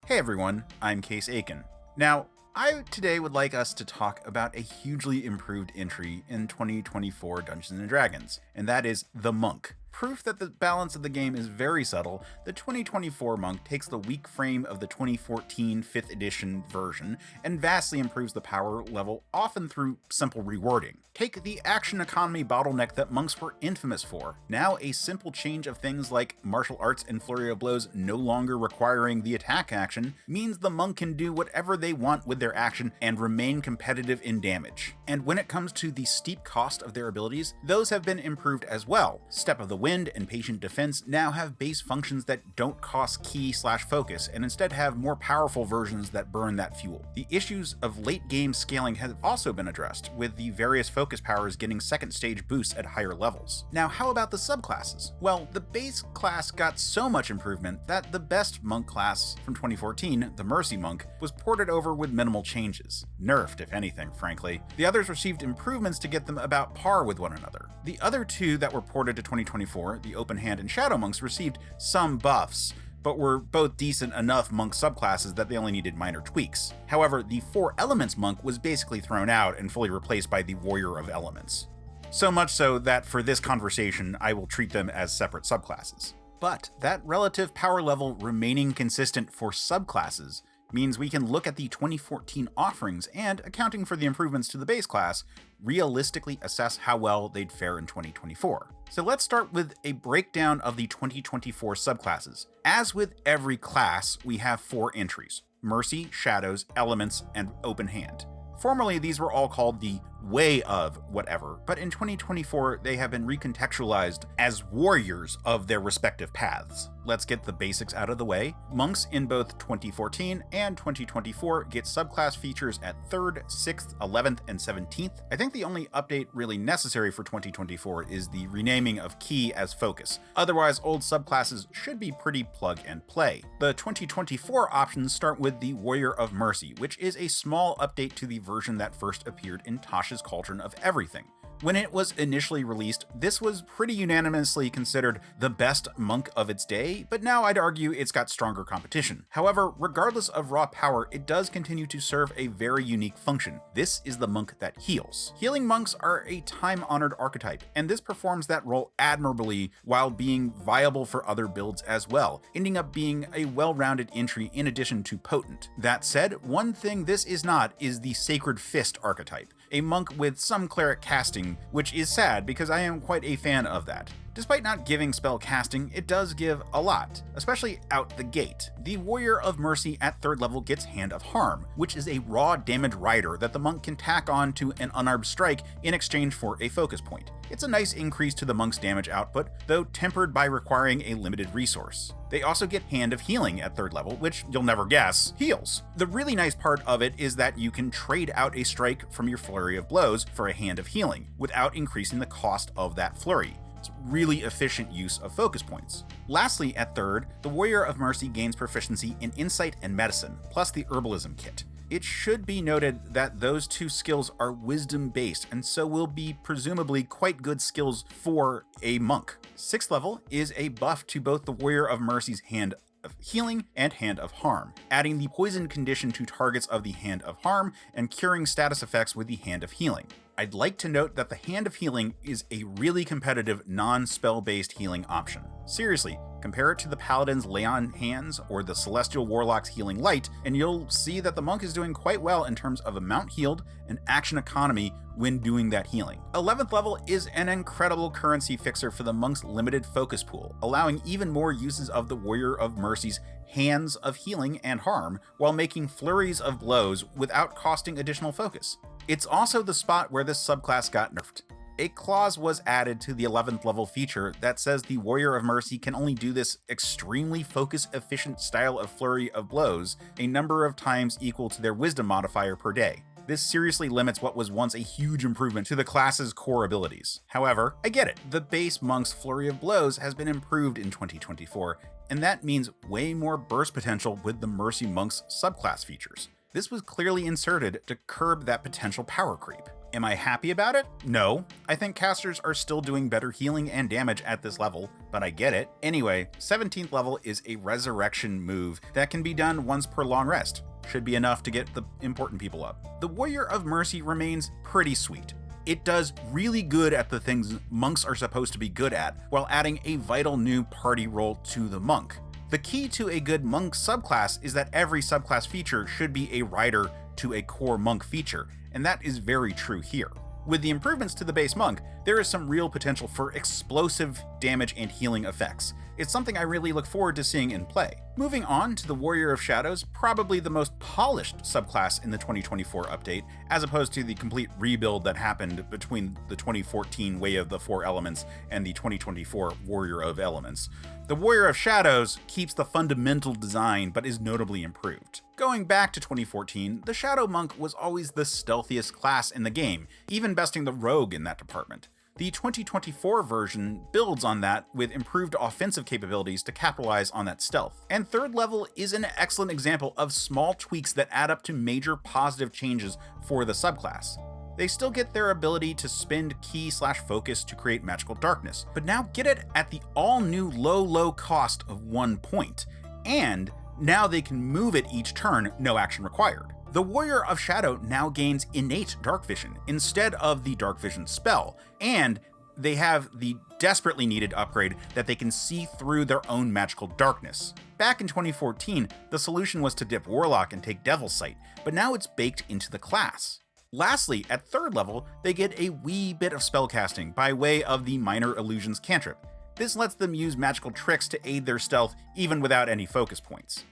Hey everyone, I'm Case Aiken. Now, I today would like us to talk about a hugely improved entry in 2024 Dungeons & Dragons, and that is the Monk. Proof that the balance of the game is very subtle, the 2024 Monk takes the weak frame of the 2014 5th edition version and vastly improves the power level, often through simple rewording. Take the action economy bottleneck that monks were infamous for. Now a simple change of things like martial arts and Flurry of Blows no longer requiring the attack action means the monk can do whatever they want with their action and remain competitive in damage. And when it comes to the steep cost of their abilities, those have been improved as well. Step of the Wind and Patient Defense now have base functions that don't cost ki/focus and instead have more powerful versions that burn that fuel. The issues of late game scaling have also been addressed, with the various focus powers getting second stage boosts at higher levels. Now, how about the subclasses? Well, the base class got so much improvement that the best monk class from 2014, the Mercy Monk, was ported over with minimal changes. Nerfed, if anything, frankly. The others received improvements to get them about par with one another. The other two that were ported to 2024, the Open Hand and Shadow Monks, received some buffs, but were both decent enough monk subclasses that they only needed minor tweaks. However, the Four Elements Monk was basically thrown out and fully replaced by the Warrior of Elements. So much so that for this conversation, I will treat them as separate subclasses. But that relative power level remaining consistent for subclasses means we can look at the 2014 offerings and, accounting for the improvements to the base class, realistically assess how well they'd fare in 2024. So let's start with a breakdown of the 2024 subclasses. As with every class, we have 4 entries: Mercy, Shadows, Elements, and Open Hand. Formerly, these were all called the Way of whatever, but in 2024, they have been recontextualized as warriors of their respective paths. Let's get the basics out of the way. Monks in both 2014 and 2024 get subclass features at 3rd, 6th, 11th, and 17th. I think the only update really necessary for 2024 is the renaming of Ki as Focus. Otherwise, old subclasses should be pretty plug and play. The 2024 options start with the Warrior of Mercy, which is a small update to the version that first appeared in Tasha's Cauldron of Everything. When it was initially released, this was pretty unanimously considered the best monk of its day, but now I'd argue it's got stronger competition. However, regardless of raw power, it does continue to serve a very unique function. This is the monk that heals. Healing monks are a time-honored archetype, and this performs that role admirably while being viable for other builds as well, ending up being a well-rounded entry in addition to potent. That said, one thing this is not is the Sacred Fist archetype, a monk with some cleric casting, which is sad because I am quite a fan of that. Despite not giving spell casting, it does give a lot, especially out the gate. The Warrior of Mercy at 3rd level gets Hand of Harm, which is a raw damage rider that the monk can tack on to an unarmed strike in exchange for a focus point. It's a nice increase to the monk's damage output, though tempered by requiring a limited resource. They also get Hand of Healing at 3rd level, which you'll never guess, heals. The really nice part of it is that you can trade out a strike from your Flurry of Blows for a Hand of Healing, without increasing the cost of that flurry. It's really efficient use of focus points. Lastly, at 3rd, the Warrior of Mercy gains proficiency in Insight and Medicine, plus the Herbalism kit. It should be noted that those two skills are wisdom-based, and so will be presumably quite good skills for a monk. 6th level is a buff to both the Warrior of Mercy's Hand of Healing and Hand of Harm, adding the poison condition to targets of the Hand of Harm and curing status effects with the Hand of Healing. I'd like to note that the Hand of Healing is a really competitive non-spell-based healing option. Seriously, compare it to the Paladin's Lay on Hands or the Celestial Warlock's Healing Light, and you'll see that the monk is doing quite well in terms of amount healed and action economy when doing that healing. 11th level is an incredible currency fixer for the monk's limited focus pool, allowing even more uses of the Warrior of Mercy's Hands of Healing and Harm, while making flurries of blows without costing additional focus. It's also the spot where this subclass got nerfed. A clause was added to the 11th level feature that says the Warrior of Mercy can only do this extremely focus-efficient style of Flurry of Blows a number of times equal to their Wisdom modifier per day. This seriously limits what was once a huge improvement to the class's core abilities. However, I get it, the base monk's Flurry of Blows has been improved in 2024, and that means way more burst potential with the Mercy monk's subclass features. This was clearly inserted to curb that potential power creep. Am I happy about it? No. I think casters are still doing better healing and damage at this level, but I get it. Anyway, 17th level is a resurrection move that can be done once per long rest. Should be enough to get the important people up. The Warrior of Mercy remains pretty sweet. It does really good at the things monks are supposed to be good at, while adding a vital new party role to the monk. The key to a good monk subclass is that every subclass feature should be a rider to a core monk feature, and that is very true here. With the improvements to the base monk, there is some real potential for explosive damage and healing effects. It's something I really look forward to seeing in play. Moving on to the Warrior of Shadows, probably the most polished subclass in the 2024 update, as opposed to the complete rebuild that happened between the 2014 Way of the Four Elements and the 2024 Warrior of Elements. The Warrior of Shadows keeps the fundamental design but is notably improved. Going back to 2014, the Shadow Monk was always the stealthiest class in the game, even besting the Rogue in that department. The 2024 version builds on that with improved offensive capabilities to capitalize on that stealth. And third level is an excellent example of small tweaks that add up to major positive changes for the subclass. They still get their ability to spend ki/focus to create magical darkness, but now get it at the all-new low cost of 1 point. And now they can move it each turn, no action required. The Warrior of Shadow now gains innate dark vision instead of the dark vision spell, and they have the desperately needed upgrade that they can see through their own magical darkness. Back in 2014, the solution was to dip Warlock and take Devil's Sight, but now it's baked into the class. Lastly, at third level, they get a wee bit of spellcasting by way of the Minor Illusions cantrip. This lets them use magical tricks to aid their stealth even without any focus points.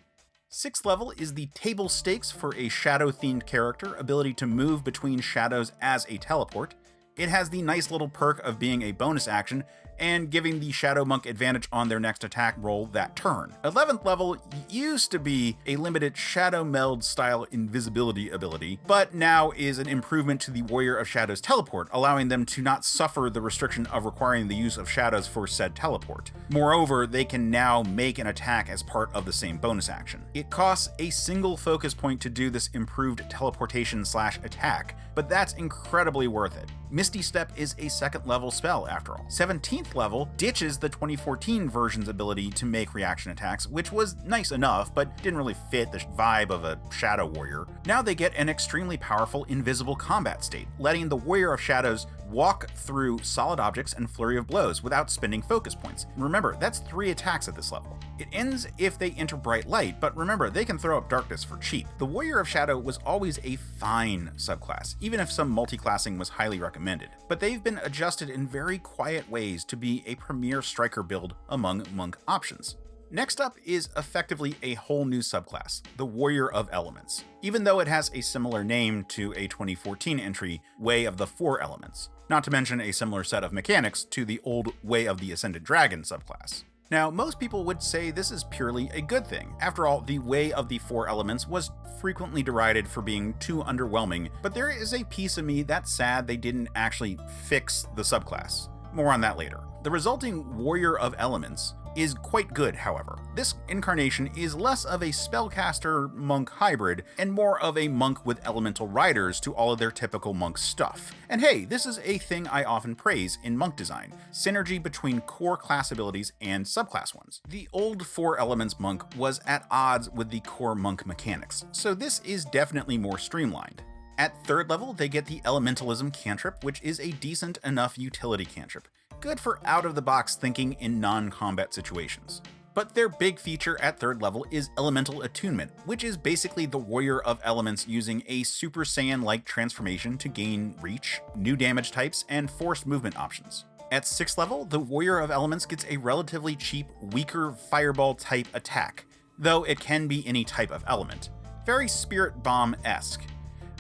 6th level is the table stakes for a shadow-themed character ability to move between shadows as a teleport. It has the nice little perk of being a bonus action and giving the Shadow Monk advantage on their next attack roll that turn. 11th level used to be a limited Shadow Meld style invisibility ability, but now is an improvement to the Warrior of Shadows teleport, allowing them to not suffer the restriction of requiring the use of shadows for said teleport. Moreover, they can now make an attack as part of the same bonus action. It costs a single focus point to do this improved teleportation/attack, but that's incredibly worth it. Misty Step is a 2nd level spell after all. 17th level ditches the 2014 version's ability to make reaction attacks, which was nice enough, but didn't really fit the vibe of a Shadow Warrior. Now they get an extremely powerful invisible combat state, letting the Warrior of Shadows walk through solid objects and Flurry of Blows without spending focus points. Remember, that's 3 attacks at this level. It ends if they enter Bright Light, but remember, they can throw up Darkness for cheap. The Warrior of Shadow was always a fine subclass, even if some multiclassing was highly recommended, but they've been adjusted in very quiet ways to be a premier striker build among monk options. Next up is effectively a whole new subclass, the Warrior of Elements, even though it has a similar name to a 2014 entry, Way of the Four Elements, not to mention a similar set of mechanics to the old Way of the Ascended Dragon subclass. Now, most people would say this is purely a good thing. After all, the Way of the Four Elements was frequently derided for being too underwhelming, but there is a piece of me that's sad they didn't actually fix the subclass. More on that later. The resulting Warrior of Elements is quite good, however. This incarnation is less of a spellcaster-monk hybrid and more of a monk with elemental riders to all of their typical monk stuff. And hey, this is a thing I often praise in monk design, synergy between core class abilities and subclass ones. The old Four Elements monk was at odds with the core monk mechanics, so this is definitely more streamlined. At third level, they get the Elementalism cantrip, which is a decent enough utility cantrip. Good for out-of-the-box thinking in non-combat situations. But their big feature at third level is Elemental Attunement, which is basically the Warrior of Elements using a Super Saiyan-like transformation to gain reach, new damage types, and forced movement options. At 6th level, the Warrior of Elements gets a relatively cheap, weaker Fireball-type attack, though it can be any type of element. Very Spirit Bomb-esque.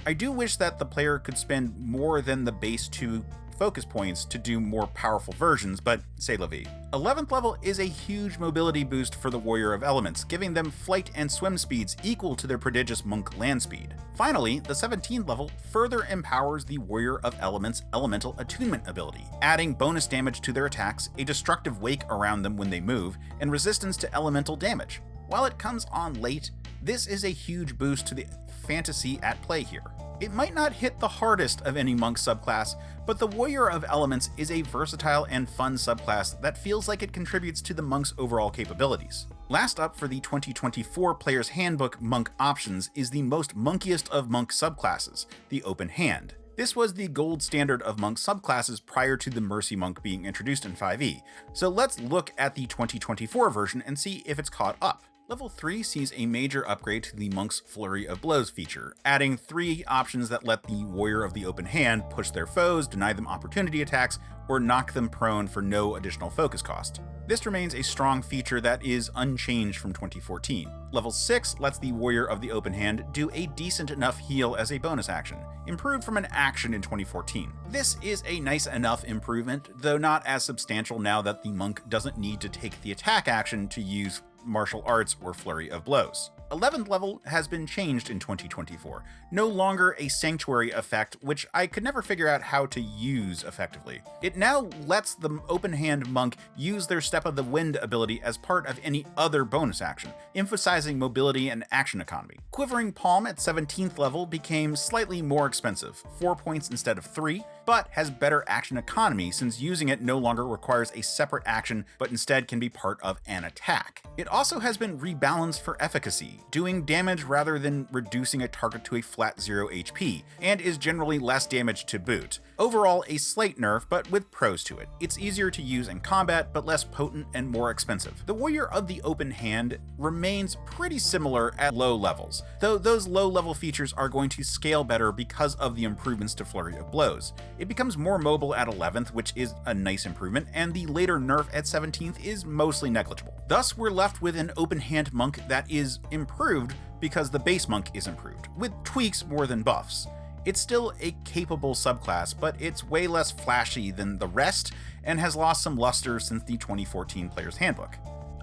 I do wish that the player could spend more than the base 2 focus points to do more powerful versions, but c'est la vie. 11th level is a huge mobility boost for the Warrior of Elements, giving them flight and swim speeds equal to their prodigious monk land speed. Finally, the 17th level further empowers the Warrior of Elements' Elemental Attunement ability, adding bonus damage to their attacks, a destructive wake around them when they move, and resistance to elemental damage. While it comes on late, this is a huge boost to the fantasy at play here. It might not hit the hardest of any monk subclass, but the Warrior of Elements is a versatile and fun subclass that feels like it contributes to the monk's overall capabilities. Last up for the 2024 Player's Handbook monk options is the most monkiest of monk subclasses, the Open Hand. This was the gold standard of monk subclasses prior to the Mercy Monk being introduced in 5e, so let's look at the 2024 version and see if it's caught up. Level 3 sees a major upgrade to the Monk's Flurry of Blows feature, adding 3 options that let the Warrior of the Open Hand push their foes, deny them opportunity attacks, or knock them prone for no additional focus cost. This remains a strong feature that is unchanged from 2014. Level 6 lets the Warrior of the Open Hand do a decent enough heal as a bonus action, improved from an action in 2014. This is a nice enough improvement, though not as substantial now that the monk doesn't need to take the attack action to use martial arts or Flurry of Blows. 11th level has been changed in 2024, no longer a sanctuary effect, which I could never figure out how to use effectively. It now lets the Open Hand monk use their Step of the Wind ability as part of any other bonus action, emphasizing mobility and action economy. Quivering Palm at 17th level became slightly more expensive, 4 points instead of 3, but has better action economy since using it no longer requires a separate action, but instead can be part of an attack. It also has been rebalanced for efficacy, doing damage rather than reducing a target to a flat 0 HP, and is generally less damage to boot. Overall, a slight nerf, but with pros to it. It's easier to use in combat, but less potent and more expensive. The Warrior of the Open Hand remains pretty similar at low levels, though those low-level features are going to scale better because of the improvements to Flurry of Blows. It becomes more mobile at 11th, which is a nice improvement, and the later nerf at 17th is mostly negligible. Thus, we're left with an Open Hand monk that is improved because the base monk is improved, with tweaks more than buffs. It's still a capable subclass, but it's way less flashy than the rest and has lost some luster since the 2014 Player's Handbook.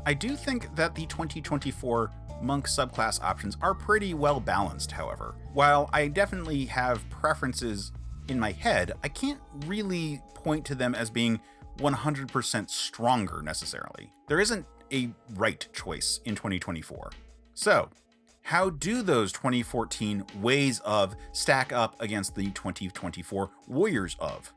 I do think that the 2024 monk subclass options are pretty well balanced, however. While I definitely have preferences in my head, I can't really point to them as being 100% stronger necessarily. There isn't a right choice in 2024. So, how do those 2014 ways of stack up against the 2024 Warriors of?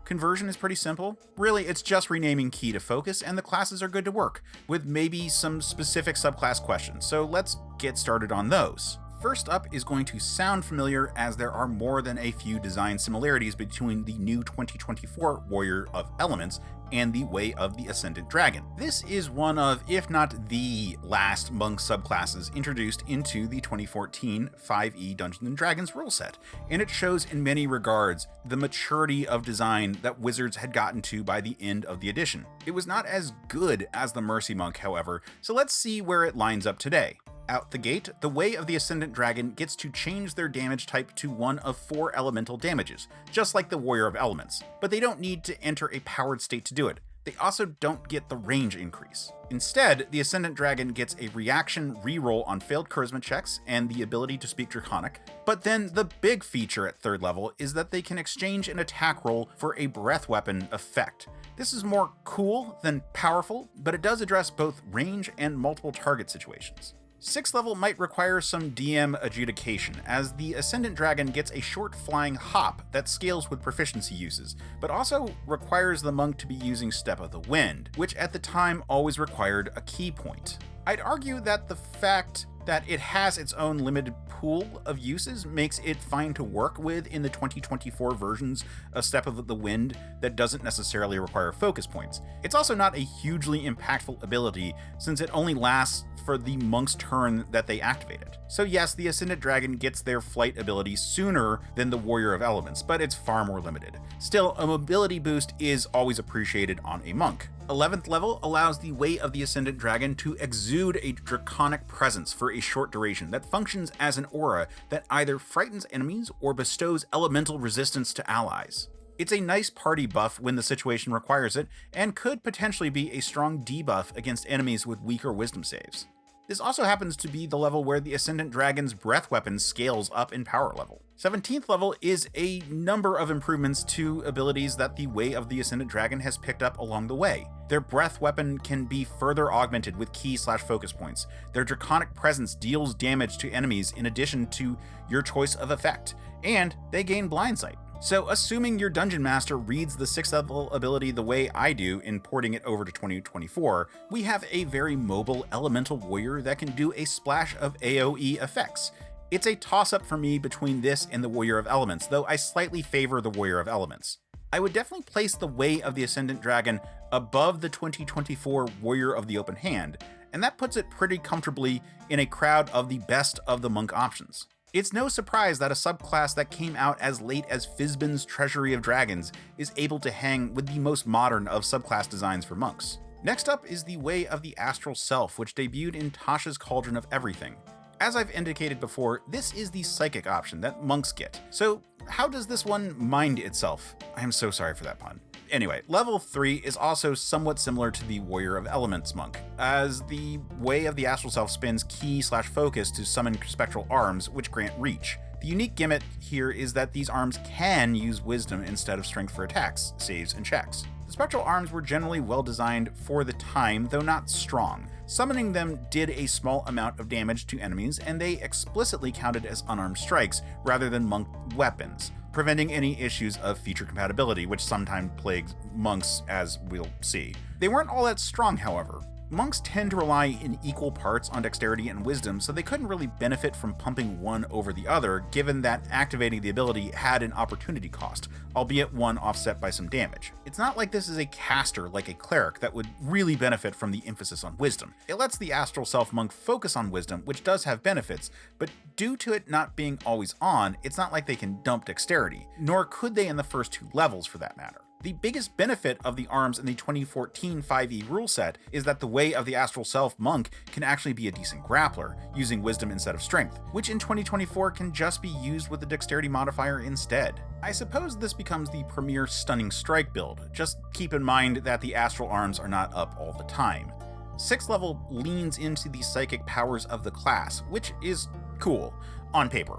Conversion is pretty simple. Really, it's just renaming key to focus, and the classes are good to work, with maybe some specific subclass questions. So let's get started on those. First up is going to sound familiar, as there are more than a few design similarities between the new 2024 Warrior of Elements and the Way of the Ascendant Dragon. This is one of, if not the last monk subclasses introduced into the 2014 5e Dungeons & Dragons rule set, and it shows in many regards the maturity of design that Wizards had gotten to by the end of the edition. It was not as good as the Mercy Monk, however, so let's see where it lines up today. Out the gate, the Way of the Ascendant Dragon gets to change their damage type to one of 4 elemental damages, just like the Warrior of Elements, but they don't need to enter a powered state to do it. They also don't get the range increase. Instead, the Ascendant Dragon gets a reaction reroll on failed charisma checks and the ability to speak Draconic, but then the big feature at 3rd level is that they can exchange an attack roll for a breath weapon effect. This is more cool than powerful, but it does address both range and multiple target situations. 6th level might require some DM adjudication, as the Ascendant Dragon gets a short flying hop that scales with proficiency uses, but also requires the monk to be using Step of the Wind, which at the time always required a key point. I'd argue that the fact that it has its own limited pool of uses makes it fine to work with in the 2024 versions of Step of the Wind that doesn't necessarily require focus points. It's also not a hugely impactful ability, since it only lasts for the monk's turn that they activate it. So yes, the Ascendant Dragon gets their flight ability sooner than the Warrior of Elements, but it's far more limited. Still, a mobility boost is always appreciated on a monk. 11th level allows the Way of the Ascendant Dragon to exude a draconic presence for a short duration that functions as an aura that either frightens enemies or bestows elemental resistance to allies. It's a nice party buff when the situation requires it, and could potentially be a strong debuff against enemies with weaker wisdom saves. This also happens to be the level where the Ascendant Dragon's breath weapon scales up in power level. 17th level is a number of improvements to abilities that the Way of the Ascendant Dragon has picked up along the way. Their breath weapon can be further augmented with key/focus points. Their Draconic Presence deals damage to enemies in addition to your choice of effect, and they gain Blind Sight. So assuming your Dungeon Master reads the 6th level ability the way I do in porting it over to 2024, we have a very mobile Elemental Warrior that can do a splash of AoE effects. It's a toss-up for me between this and the Warrior of Elements, though I slightly favor the Warrior of Elements. I would definitely place the Way of the Ascendant Dragon above the 2024 Warrior of the Open Hand, and that puts it pretty comfortably in a crowd of the best of the monk options. It's no surprise that a subclass that came out as late as Fizban's Treasury of Dragons is able to hang with the most modern of subclass designs for monks. Next up is the Way of the Astral Self, which debuted in Tasha's Cauldron of Everything. As I've indicated before, this is the psychic option that monks get. So how does this one mind itself? I am so sorry for that pun. Anyway, level 3 is also somewhat similar to the Warrior of Elements monk, as the Way of the Astral Self spends key/focus to summon spectral arms, which grant reach. The unique gimmick here is that these arms can use wisdom instead of strength for attacks, saves, and checks. The spectral arms were generally well designed for the time, though not strong. Summoning them did a small amount of damage to enemies, and they explicitly counted as unarmed strikes rather than monk weapons, preventing any issues of feature compatibility, which sometimes plagues monks, as we'll see. They weren't all that strong, however. Monks tend to rely in equal parts on dexterity and wisdom, so they couldn't really benefit from pumping one over the other, given that activating the ability had an opportunity cost, albeit one offset by some damage. It's not like this is a caster like a cleric that would really benefit from the emphasis on wisdom. It lets the Astral Self monk focus on wisdom, which does have benefits, but due to it not being always on, it's not like they can dump dexterity, nor could they in the first 2 levels for that matter. The biggest benefit of the arms in the 2014 5e rule set is that the Way of the Astral Self monk can actually be a decent grappler, using wisdom instead of strength, which in 2024 can just be used with the dexterity modifier instead. I suppose this becomes the premier Stunning Strike build, just keep in mind that the astral arms are not up all the time. 6th level leans into the psychic powers of the class, which is cool, on paper.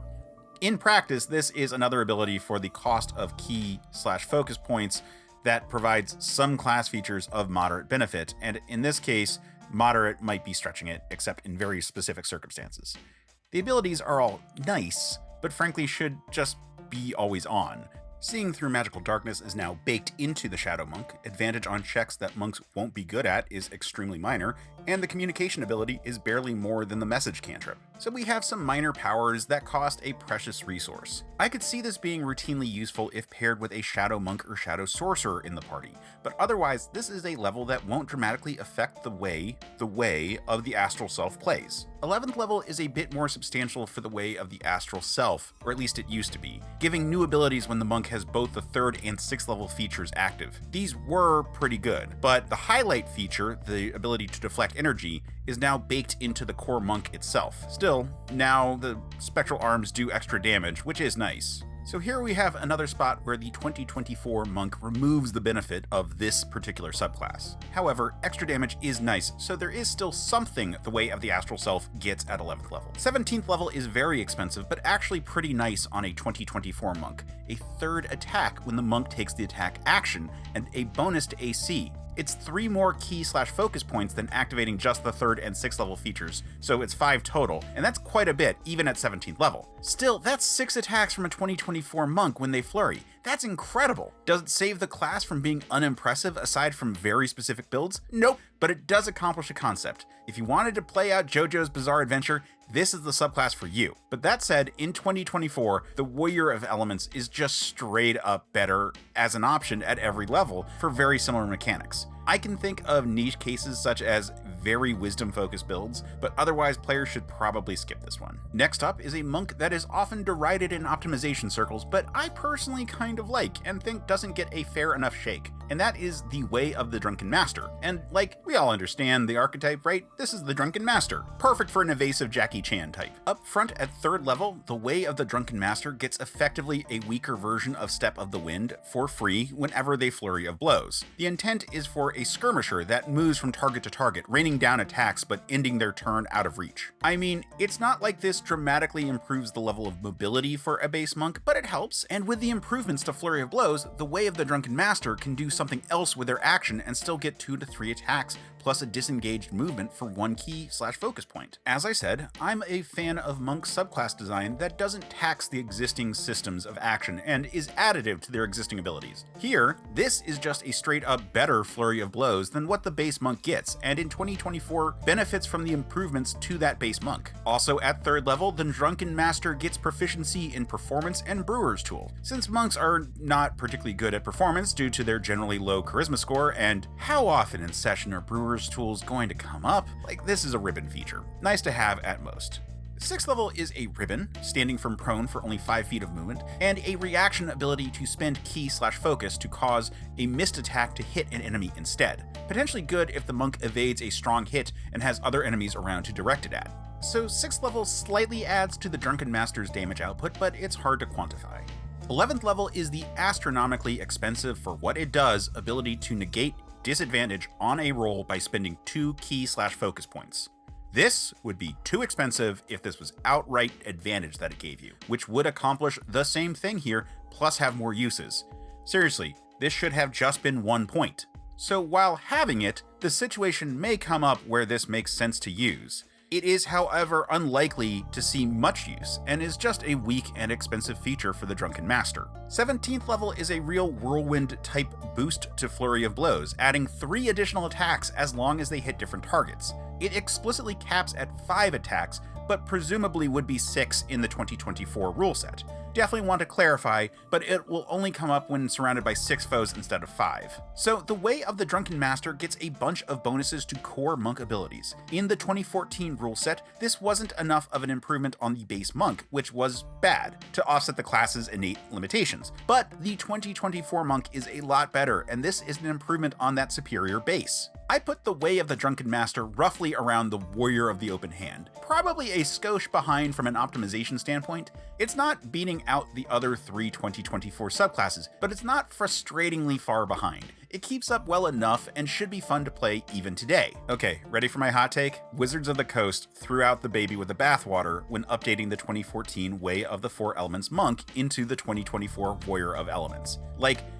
In practice, this is another ability for the cost of key/focus points that provides some class features of moderate benefit, and in this case, moderate might be stretching it, except in very specific circumstances. The abilities are all nice, but frankly should just be always on. Seeing through magical darkness is now baked into the Shadow Monk, advantage on checks that monks won't be good at is extremely minor, and the communication ability is barely more than the message cantrip. So we have some minor powers that cost a precious resource. I could see this being routinely useful if paired with a Shadow Monk or Shadow Sorcerer in the party, but otherwise this is a level that won't dramatically affect the way of the Astral Self plays. 11th level is a bit more substantial for the Way of the Astral Self, or at least it used to be, giving new abilities when the monk has both the 3rd and 6th level features active. These were pretty good, but the highlight feature, the ability to deflect energy, is now baked into the core monk itself. Still, now the spectral arms do extra damage, which is nice. So here we have another spot where the 2024 monk removes the benefit of this particular subclass. However, extra damage is nice, so there is still something the Way of the Astral Self gets at 11th level. 17th level is very expensive, but actually pretty nice on a 2024 monk. A 3rd attack when the monk takes the attack action, and a bonus to AC. It's 3 more key/focus points than activating just the 3rd and 6th level features, so it's 5 total, and that's quite a bit, even at 17th level. Still, that's 6 attacks from a 2024 monk when they flurry. That's incredible! Does it save the class from being unimpressive aside from very specific builds? Nope, but it does accomplish a concept. If you wanted to play out JoJo's Bizarre Adventure, this is the subclass for you. But that said, in 2024, the Warrior of Elements is just straight up better as an option at every level for very similar mechanics. I can think of niche cases such as very wisdom-focused builds, but otherwise players should probably skip this one. Next up is a monk that is often derided in optimization circles, but I personally kind of like and think doesn't get a fair enough shake, and that is the Way of the Drunken Master. And like, we all understand the archetype, right? This is the Drunken Master. Perfect for an evasive Jackie Chan type. Up front at 3rd level, the Way of the Drunken Master gets effectively a weaker version of Step of the Wind for free whenever they Flurry of Blows. The intent is for a skirmisher that moves from target to target, raining down attacks but ending their turn out of reach. I mean, it's not like this dramatically improves the level of mobility for a base monk, but it helps, and with the improvements to Flurry of Blows, the Way of the Drunken Master can do something else with their action and still get 2 to 3 attacks plus a disengaged movement for 1 key/focus point. As I said, I'm a fan of monk subclass design that doesn't tax the existing systems of action and is additive to their existing abilities. Here, this is just a straight up better Flurry of Blows than what the base monk gets, and in 2024 benefits from the improvements to that base monk. Also at 3rd level, the Drunken Master gets proficiency in Performance and Brewer's Tool. Since monks are not particularly good at performance due to their generally low charisma score, and how often in session are Brewer's Tools going to come up, like this is a ribbon feature. Nice to have at most. 6th level is a ribbon, standing from prone for only 5 feet of movement, and a reaction ability to spend key/focus to cause a missed attack to hit an enemy instead. Potentially good if the monk evades a strong hit and has other enemies around to direct it at. So 6th level slightly adds to the Drunken Master's damage output, but it's hard to quantify. 11th level is the astronomically expensive for what it does ability to negate disadvantage on a roll by spending 2 key/focus points. This would be too expensive if this was outright advantage that it gave you, which would accomplish the same thing here, plus have more uses. Seriously, this should have just been 1 point. So while having it, the situation may come up where this makes sense to use. It is, however, unlikely to see much use, and is just a weak and expensive feature for the Drunken Master. 17th level is a real whirlwind type boost to Flurry of Blows, adding 3 additional attacks as long as they hit different targets. It explicitly caps at 5 attacks, but presumably would be 6 in the 2024 rule set. Definitely want to clarify, but it will only come up when surrounded by 6 foes instead of 5. So the Way of the Drunken Master gets a bunch of bonuses to core monk abilities. In the 2014 rule set, this wasn't enough of an improvement on the base monk, which was bad, to offset the class's innate limitations. But the 2024 monk is a lot better, and this is an improvement on that superior base. I put the Way of the Drunken Master roughly around the Warrior of the Open Hand, probably a skosh behind from an optimization standpoint. It's not beating out the other 3 2024 subclasses, but it's not frustratingly far behind. It keeps up well enough and should be fun to play even today. Okay, ready for my hot take? Wizards of the Coast threw out the baby with the bathwater when updating the 2014 Way of the Four Elements Monk into the 2024 Warrior of Elements.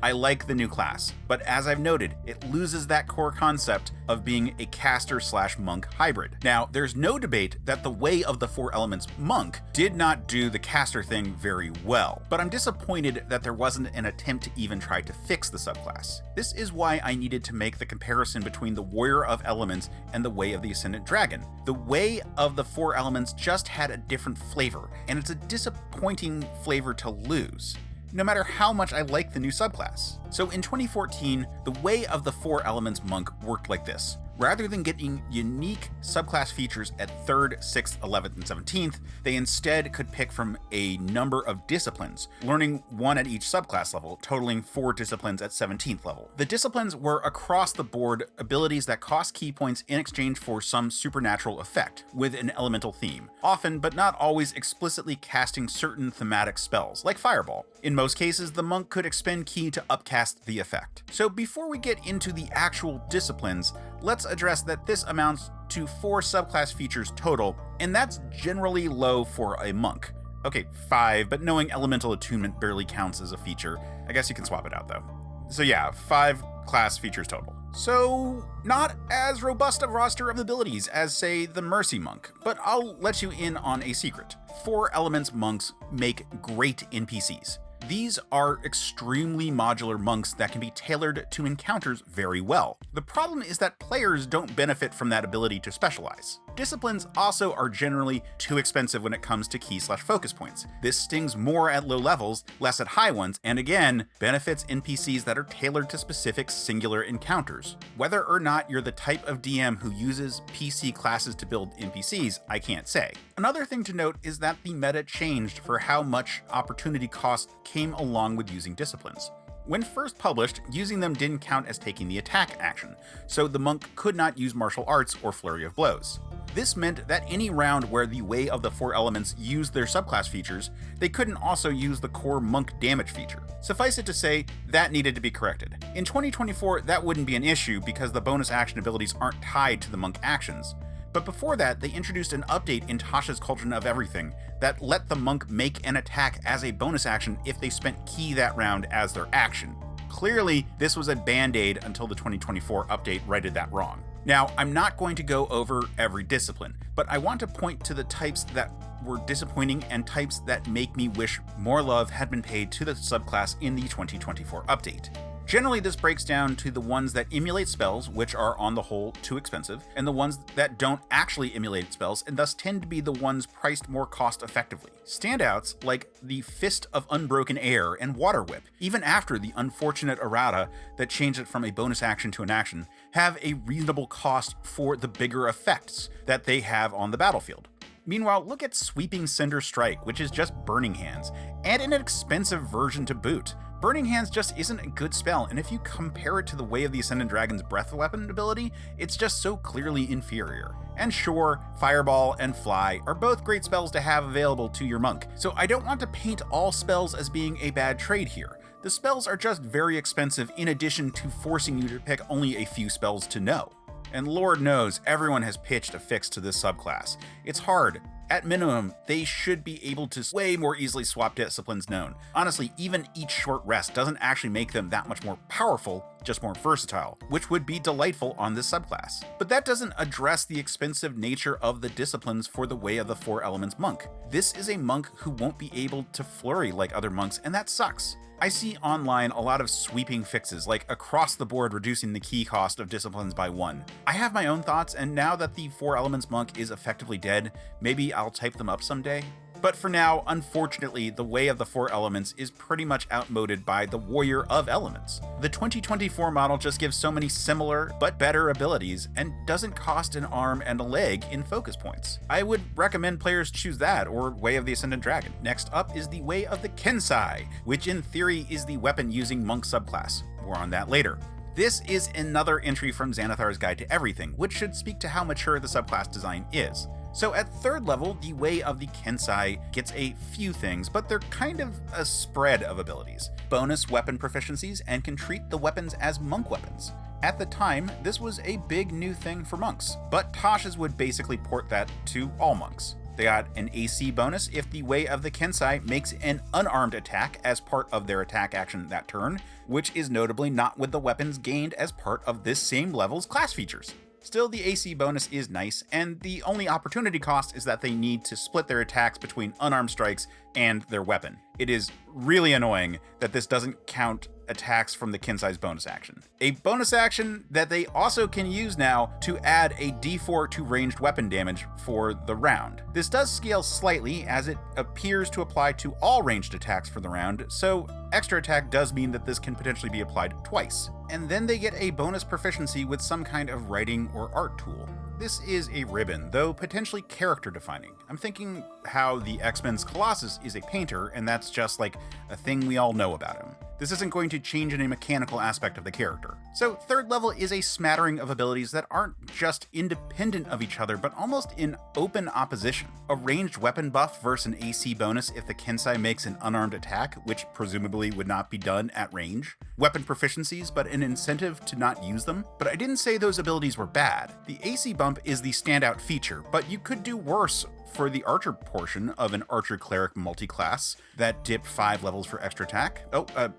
I like the new class, but as I've noted, it loses that core concept of being a caster/monk hybrid. Now, there's no debate that the Way of the Four Elements Monk did not do the caster thing very well, but I'm disappointed that there wasn't an attempt to even try to fix the subclass. This is why I needed to make the comparison between the Warrior of Elements and the Way of the Ascendant Dragon. The Way of the Four Elements just had a different flavor, and it's a disappointing flavor to lose, no matter how much I like the new subclass. So in 2014, the Way of the Four Elements Monk worked like this. Rather than getting unique subclass features at 3rd, 6th, 11th, and 17th, they instead could pick from a number of disciplines, learning 1 at each subclass level, totaling 4 disciplines at 17th level. The disciplines were across the board abilities that cost key points in exchange for some supernatural effect, with an elemental theme, often but not always explicitly casting certain thematic spells, like Fireball. In most cases, the monk could expend key to upcast the effect. So before we get into the actual disciplines, let's address that this amounts to 4 subclass features total, and that's generally low for a monk. Okay, 5, but knowing elemental attunement barely counts as a feature. I guess you can swap it out though. So yeah, 5 class features total. So not as robust a roster of abilities as, say, the Mercy Monk, but I'll let you in on a secret. 4 Elements monks make great NPCs. These are extremely modular monks that can be tailored to encounters very well. The problem is that players don't benefit from that ability to specialize. Disciplines also are generally too expensive when it comes to key/focus points. This stings more at low levels, less at high ones, and again, benefits NPCs that are tailored to specific singular encounters. Whether or not you're the type of DM who uses PC classes to build NPCs, I can't say. Another thing to note is that the meta changed for how much opportunity cost came along with using disciplines. When first published, using them didn't count as taking the attack action, so the monk could not use martial arts or Flurry of Blows. This meant that any round where the Way of the Four Elements used their subclass features, they couldn't also use the core monk damage feature. Suffice it to say, that needed to be corrected. In 2024, that wouldn't be an issue because the bonus action abilities aren't tied to the monk actions. But before that, they introduced an update in Tasha's Cauldron of Everything that let the monk make an attack as a bonus action if they spent ki that round as their action. Clearly, this was a band-aid until the 2024 update righted that wrong. Now, I'm not going to go over every discipline, but I want to point to the types that were disappointing and types that make me wish more love had been paid to the subclass in the 2024 update. Generally, this breaks down to the ones that emulate spells, which are on the whole too expensive, and the ones that don't actually emulate spells and thus tend to be the ones priced more cost effectively. Standouts like the Fist of Unbroken Air and Water Whip, even after the unfortunate errata that changed it from a bonus action to an action, have a reasonable cost for the bigger effects that they have on the battlefield. Meanwhile, look at Sweeping Cinder Strike, which is just Burning Hands, and an expensive version to boot. Burning Hands just isn't a good spell, and if you compare it to the Way of the Ascendant Dragon's Breath Weapon ability, it's just so clearly inferior. And sure, Fireball and Fly are both great spells to have available to your monk, so I don't want to paint all spells as being a bad trade here. The spells are just very expensive in addition to forcing you to pick only a few spells to know. And Lord knows, everyone has pitched a fix to this subclass. It's hard. At minimum, they should be able to way more easily swap disciplines known. Honestly, even each short rest doesn't actually make them that much more powerful, just more versatile, which would be delightful on this subclass. But that doesn't address the expensive nature of the disciplines for the Way of the Four Elements monk. This is a monk who won't be able to flurry like other monks, and that sucks. I see online a lot of sweeping fixes, like across the board reducing the key cost of disciplines by 1. I have my own thoughts, and now that the Four Elements monk is effectively dead, maybe I'll type them up someday. But for now, unfortunately, the Way of the Four Elements is pretty much outmoded by the Warrior of Elements. The 2024 model just gives so many similar but better abilities and doesn't cost an arm and a leg in focus points. I would recommend players choose that or Way of the Ascendant Dragon. Next up is the Way of the Kensai, which in theory is the weapon using monk subclass. More on that later. This is another entry from Xanathar's Guide to Everything, which should speak to how mature the subclass design is. So at 3rd level, the Way of the Kensai gets a few things, but they're kind of a spread of abilities. Bonus weapon proficiencies and can treat the weapons as monk weapons. At the time, this was a big new thing for monks, but Tasha's would basically port that to all monks. They got an AC bonus if the Way of the Kensai makes an unarmed attack as part of their attack action that turn, which is notably not with the weapons gained as part of this same level's class features. Still, the AC bonus is nice, and the only opportunity cost is that they need to split their attacks between unarmed strikes and their weapon. It is really annoying that this doesn't count attacks from the Kensai's bonus action. A bonus action that they also can use now to add a d4 to ranged weapon damage for the round. This does scale slightly as it appears to apply to all ranged attacks for the round, so extra attack does mean that this can potentially be applied twice. And then they get a bonus proficiency with some kind of writing or art tool. This is a ribbon, though potentially character defining. I'm thinking how the X-Men's Colossus is a painter, and that's just like a thing we all know about him. This isn't going to change any mechanical aspect of the character. So 3rd level is a smattering of abilities that aren't just independent of each other, but almost in open opposition. A ranged weapon buff versus an AC bonus if the Kensai makes an unarmed attack, which presumably would not be done at range. Weapon proficiencies, but an incentive to not use them. But I didn't say those abilities were bad. The AC bump is the standout feature, but you could do worse for the archer portion of an archer cleric multi-class that dipped 5 levels for extra attack.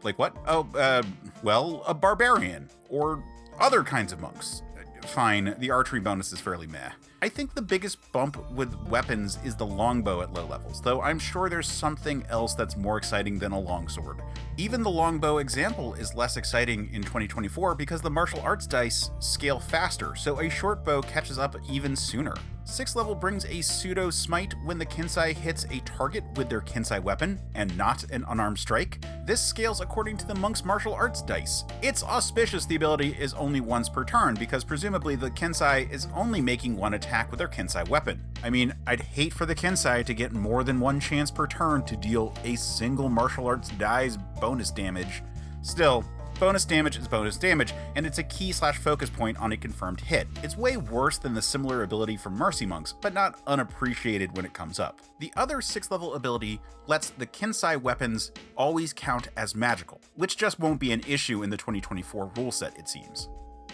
Like what? Well, a barbarian or other kinds of monks. Fine, the archery bonus is fairly meh. I think the biggest bump with weapons is the longbow at low levels, though I'm sure there's something else that's more exciting than a longsword. Even the longbow example is less exciting in 2024 because the martial arts dice scale faster, so a short bow catches up even sooner. 6th level brings a pseudo smite when the Kensai hits a target with their Kensai weapon and not an unarmed strike. This scales according to the monk's martial arts dice. It's auspicious the ability is only once per turn because presumably the Kensai is only making one attack with their Kensai weapon. I mean, I'd hate for the Kensai to get more than one chance per turn to deal a single martial arts die's bonus damage. Still, Bonus damage is bonus damage, and it's a key/focus point on a confirmed hit. It's way worse than the similar ability from Mercy Monks, but not unappreciated when it comes up. The other 6th level ability lets the Kensai weapons always count as magical, which just won't be an issue in the 2024 rule set, it seems.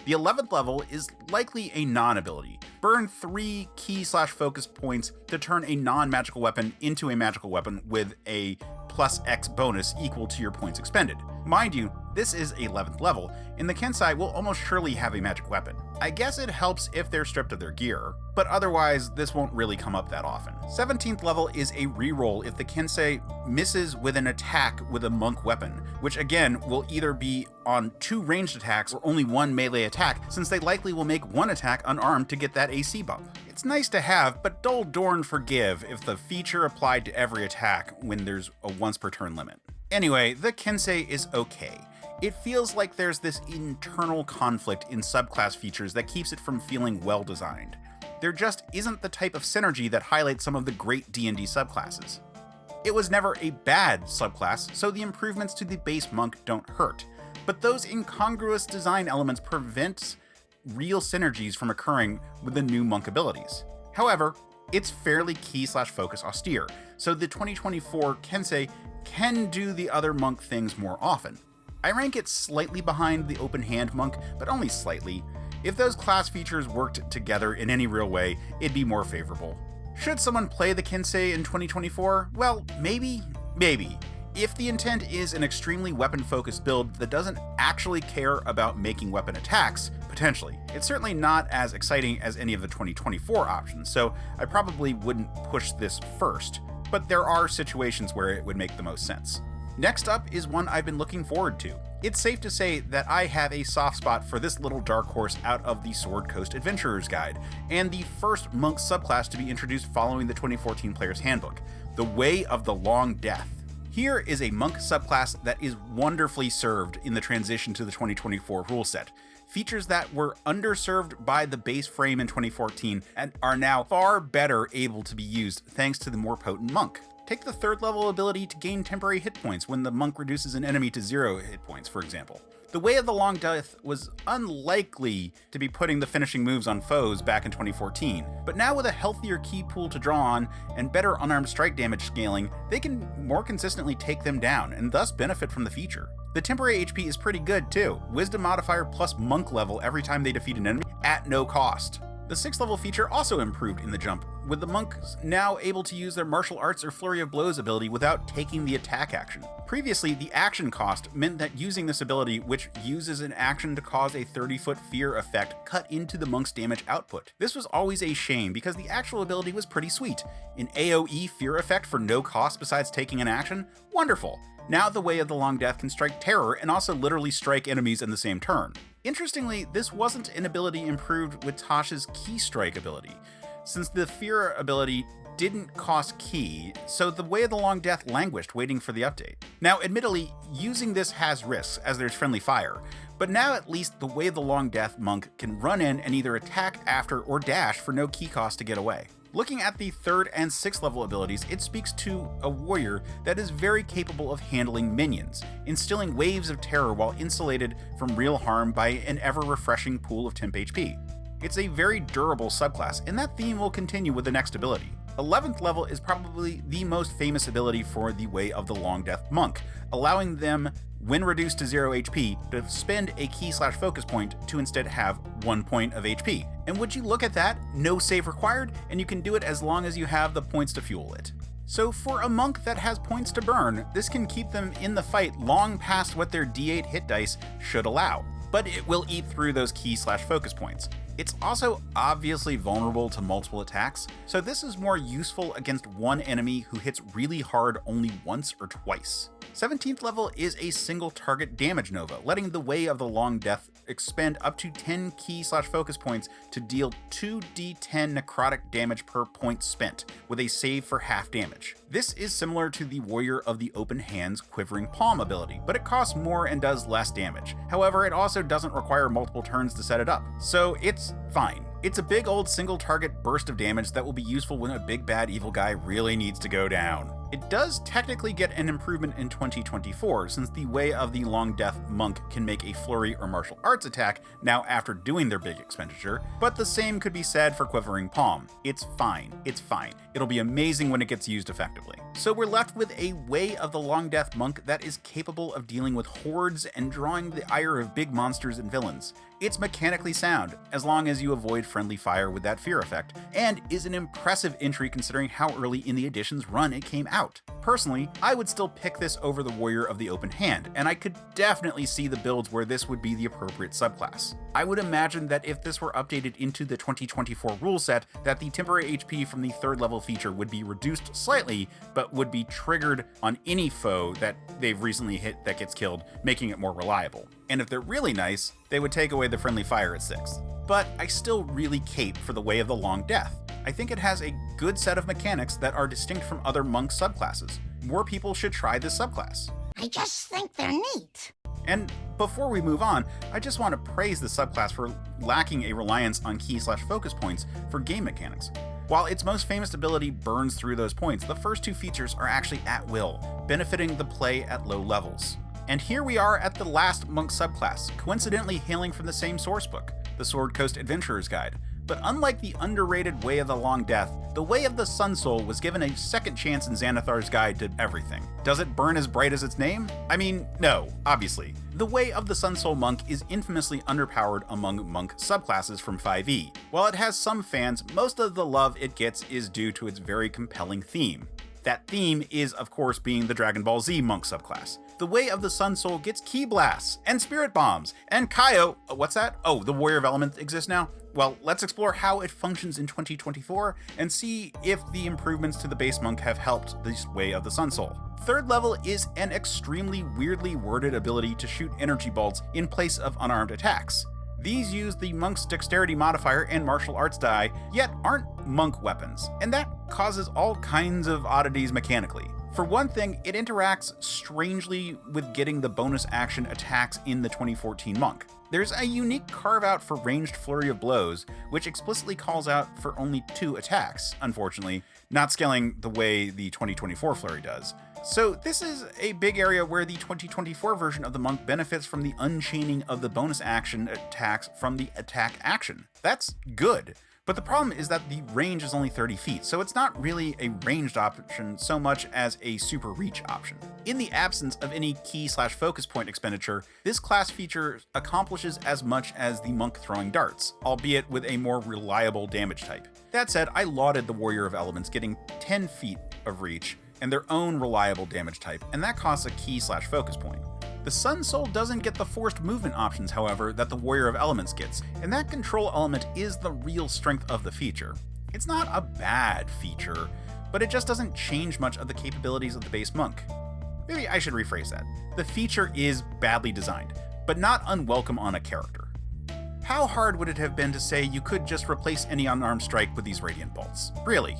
The 11th level is likely a non-ability. Burn 3 key/focus points to turn a non-magical weapon into a magical weapon with a +X bonus equal to your points expended. Mind you, this is 11th level, and the Kensai will almost surely have a magic weapon. I guess it helps if they're stripped of their gear, but otherwise this won't really come up that often. 17th level is a reroll if the Kensai misses with an attack with a monk weapon, which again will either be on 2 ranged attacks or only 1 melee attack, since they likely will make 1 attack unarmed to get that AC bump. It's nice to have, but dull darn forgive if the feature applied to every attack when there's a once per turn limit. Anyway, the Kensei is okay. It feels like there's this internal conflict in subclass features that keeps it from feeling well designed. There just isn't the type of synergy that highlights some of the great D&D subclasses. It was never a bad subclass, so the improvements to the base monk don't hurt, but those incongruous design elements prevent real synergies from occurring with the new monk abilities. However, it's fairly key/focus austere, so the 2024 Kensei can do the other monk things more often. I rank it slightly behind the open hand monk, but only slightly. If those class features worked together in any real way, it'd be more favorable. Should someone play the Kensei in 2024? Well, maybe. If the intent is an extremely weapon-focused build that doesn't actually care about making weapon attacks, potentially. It's certainly not as exciting as any of the 2024 options, so I probably wouldn't push this first, but there are situations where it would make the most sense. Next up is one I've been looking forward to. It's safe to say that I have a soft spot for this little dark horse out of the Sword Coast Adventurer's Guide, and the first monk subclass to be introduced following the 2014 Player's Handbook, the Way of the Long Death. Here is a monk subclass that is wonderfully served in the transition to the 2024 rule set. Features that were underserved by the base frame in 2014 and are now far better able to be used thanks to the more potent monk. Take the 3rd level ability to gain temporary hit points when the monk reduces an enemy to 0 hit points, for example. The Way of the Long Death was unlikely to be putting the finishing moves on foes back in 2014, but now with a healthier key pool to draw on and better unarmed strike damage scaling, they can more consistently take them down and thus benefit from the feature. The temporary HP is pretty good too, wisdom modifier plus monk level every time they defeat an enemy at no cost. The 6th level feature also improved in the jump, with the monks now able to use their martial arts or Flurry of Blows ability without taking the attack action. Previously, the action cost meant that using this ability, which uses an action to cause a 30-foot fear effect, cut into the monk's damage output. This was always a shame because the actual ability was pretty sweet. An AoE fear effect for no cost besides taking an action? Wonderful! Now the Way of the Long Death can strike terror and also literally strike enemies in the same turn. Interestingly, this wasn't an ability improved with Tasha's Key Strike ability, since the Fear ability didn't cost key, so the Way of the Long Death languished waiting for the update. Now, admittedly, using this has risks, as there's friendly fire, but now at least the Way of the Long Death monk can run in and either attack after or dash for no key cost to get away. Looking at the 3rd and 6th level abilities, it speaks to a warrior that is very capable of handling minions, instilling waves of terror while insulated from real harm by an ever-refreshing pool of temp HP. It's a very durable subclass, and that theme will continue with the next ability. 11th level is probably the most famous ability for the Way of the Long Death monk, allowing them, when reduced to 0 HP, to spend a key/focus point to instead have 1 point of HP. And would you look at that? No save required, and you can do it as long as you have the points to fuel it. So for a monk that has points to burn, this can keep them in the fight long past what their D8 hit dice should allow, but it will eat through those key/focus points. It's also obviously vulnerable to multiple attacks, so this is more useful against one enemy who hits really hard only once or twice. 17th level is a single target damage nova, letting the Way of the Long Death expend up to 10 key/focus points to deal 2d10 necrotic damage per point spent, with a save for half damage. This is similar to the Warrior of the Open Hand's Quivering Palm ability, but it costs more and does less damage. However, it also doesn't require multiple turns to set it up, so it's fine. It's a big old single target burst of damage that will be useful when a big bad evil guy really needs to go down. It does technically get an improvement in 2024, since the Way of the Long Death monk can make a flurry or martial arts attack now after doing their big expenditure, but the same could be said for Quivering Palm. It's fine. It'll be amazing when it gets used effectively. So we're left with a Way of the Long Death monk that is capable of dealing with hordes and drawing the ire of big monsters and villains. It's mechanically sound, as long as you avoid friendly fire with that fear effect, and is an impressive entry considering how early in the edition's run it came out. Personally, I would still pick this over the Warrior of the Open Hand, and I could definitely see the builds where this would be the appropriate subclass. I would imagine that if this were updated into the 2024 rule set, that the temporary HP from the 3rd level feature would be reduced slightly, but would be triggered on any foe that they've recently hit that gets killed, making it more reliable. And if they're really nice, they would take away the friendly fire at 6th. But I still really cape for the Way of the Long Death. I think it has a good set of mechanics that are distinct from other monk subclasses. More people should try this subclass. I just think they're neat. And before we move on, I just want to praise the subclass for lacking a reliance on key/focus points for game mechanics. While its most famous ability burns through those points, the first 2 features are actually at will, benefiting the play at low levels. And here we are at the last monk subclass, coincidentally hailing from the same sourcebook, the Sword Coast Adventurer's Guide. But unlike the underrated Way of the Long Death, the Way of the Sun Soul was given a second chance in Xanathar's Guide to Everything. Does it burn as bright as its name? I mean, no, obviously. The Way of the Sun Soul monk is infamously underpowered among monk subclasses from 5e. While it has some fans, most of the love it gets is due to its very compelling theme. That theme is, of course, being the Dragon Ball Z monk subclass. The Way of the Sun Soul gets Ki Blasts, and Spirit Bombs, and Kaio. What's that? Oh, the Warrior of Elements exists now? Well, let's explore how it functions in 2024 and see if the improvements to the base monk have helped this Way of the Sun Soul. 3rd level is an extremely weirdly worded ability to shoot energy bolts in place of unarmed attacks. These use the monk's dexterity modifier and martial arts die, yet aren't monk weapons, and that causes all kinds of oddities mechanically. For one thing, it interacts strangely with getting the bonus action attacks in the 2014 monk. There's a unique carve-out for ranged Flurry of Blows, which explicitly calls out for only 2 attacks, unfortunately, not scaling the way the 2024 Flurry does. So this is a big area where the 2024 version of the monk benefits from the unchaining of the bonus action attacks from the attack action. That's good. But the problem is that the range is only 30 feet, so it's not really a ranged option so much as a super reach option. In the absence of any key/focus point expenditure, this class feature accomplishes as much as the monk throwing darts, albeit with a more reliable damage type. That said, I lauded the Warrior of Elements getting 10 feet of reach and their own reliable damage type, and that costs a key/focus point. The Sun Soul doesn't get the forced movement options, however, that the Warrior of Elements gets, and that control element is the real strength of the feature. It's not a bad feature, but it just doesn't change much of the capabilities of the base monk. Maybe I should rephrase that. The feature is badly designed, but not unwelcome on a character. How hard would it have been to say you could just replace any unarmed strike with these Radiant Bolts? Really?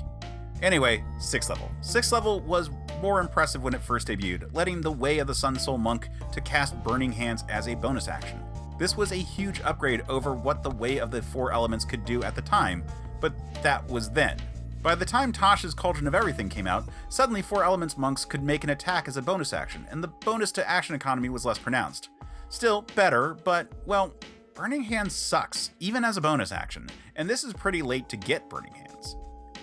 Anyway, 6th level. 6th level was more impressive when it first debuted, letting the Way of the Sun Soul monk to cast Burning Hands as a bonus action. This was a huge upgrade over what the Way of the 4 Elements could do at the time, but that was then. By the time Tasha's Cauldron of Everything came out, suddenly 4 Elements monks could make an attack as a bonus action, and the bonus to action economy was less pronounced. Still better, but, well, Burning Hands sucks, even as a bonus action, and this is pretty late to get Burning Hands.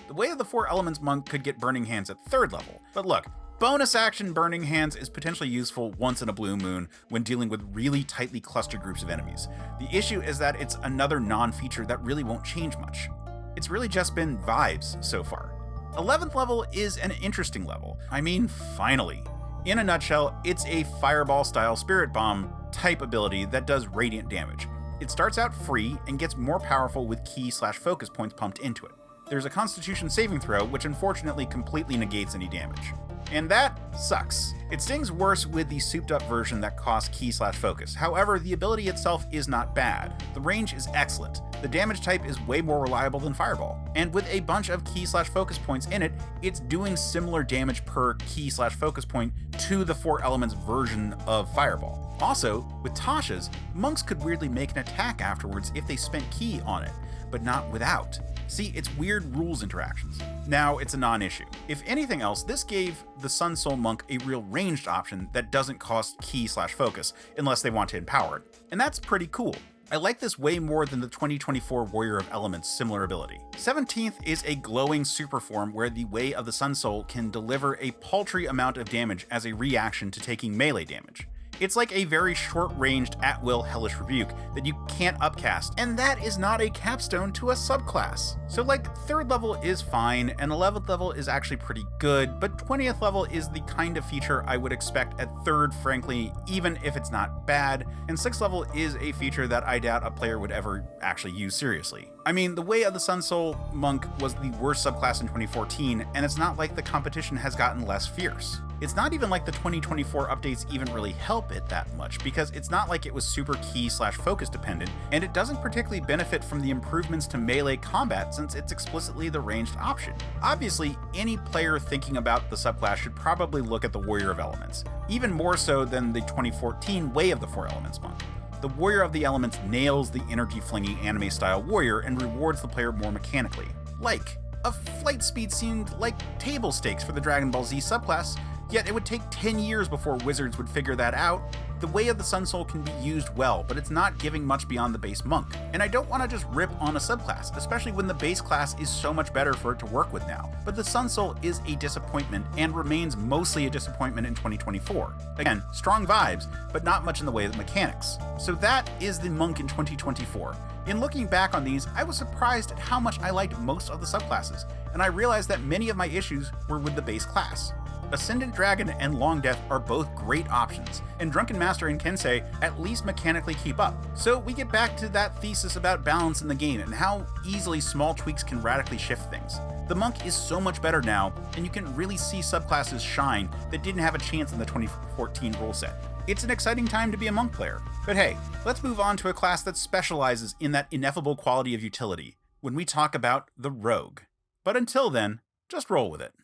The Way of the 4 Elements monk could get Burning Hands at 3rd level, but look, bonus action Burning Hands is potentially useful once in a blue moon when dealing with really tightly clustered groups of enemies. The issue is that it's another non-feature that really won't change much. It's really just been vibes so far. 11th level is an interesting level. I mean, finally. In a nutshell, it's a fireball-style Spirit Bomb type ability that does radiant damage. It starts out free and gets more powerful with key/focus points pumped into it. There's a Constitution saving throw, which unfortunately completely negates any damage. And that sucks. It stings worse with the souped-up version that costs key/focus. However, the ability itself is not bad. The range is excellent. The damage type is way more reliable than Fireball. And with a bunch of key/focus points in it, it's doing similar damage per key/focus point to the 4 Elements version of Fireball. Also, with Tasha's, monks could weirdly make an attack afterwards if they spent key on it. but not without. See, it's weird rules interactions. Now, it's a non-issue. If anything else, this gave the Sun Soul Monk a real ranged option that doesn't cost ki/focus, unless they want to empower it. And that's pretty cool. I like this way more than the 2024 Warrior of Elements similar ability. 17th is a glowing super form where the Way of the Sun Soul can deliver a paltry amount of damage as a reaction to taking melee damage. It's like a very short-ranged at-will Hellish Rebuke that you can't upcast, and that is not a capstone to a subclass. So like 3rd level is fine, and 11th level is actually pretty good, but 20th level is the kind of feature I would expect at 3rd, frankly, even if it's not bad, and 6th level is a feature that I doubt a player would ever actually use seriously. I mean, the Way of the Sun Soul Monk was the worst subclass in 2014, and it's not like the competition has gotten less fierce. It's not even like the 2024 updates even really help it that much, because it's not like it was super ki/focus dependent, and it doesn't particularly benefit from the improvements to melee combat since it's explicitly the ranged option. Obviously, any player thinking about the subclass should probably look at the Warrior of Elements, even more so than the 2014 Way of the Four Elements Monk. The Warrior of the Elements nails the energy-flinging anime-style warrior and rewards the player more mechanically. Like, a flight speed seemed like table stakes for the Dragon Ball Z subclass, yet it would take 10 years before Wizards would figure that out. The Way of the Sun Soul can be used well, but it's not giving much beyond the base monk. And I don't want to just rip on a subclass, especially when the base class is so much better for it to work with now. But the Sun Soul is a disappointment and remains mostly a disappointment in 2024. Again, strong vibes, but not much in the way of mechanics. So that is the monk in 2024. In looking back on these, I was surprised at how much I liked most of the subclasses, and I realized that many of my issues were with the base class. Ascendant Dragon and Long Death are both great options, and Drunken Master and Kensei at least mechanically keep up. So we get back to that thesis about balance in the game and how easily small tweaks can radically shift things. The monk is so much better now, and you can really see subclasses shine that didn't have a chance in the 2014 rule set. It's an exciting time to be a monk player. But hey, let's move on to a class that specializes in that ineffable quality of utility when we talk about the rogue. But until then, just roll with it.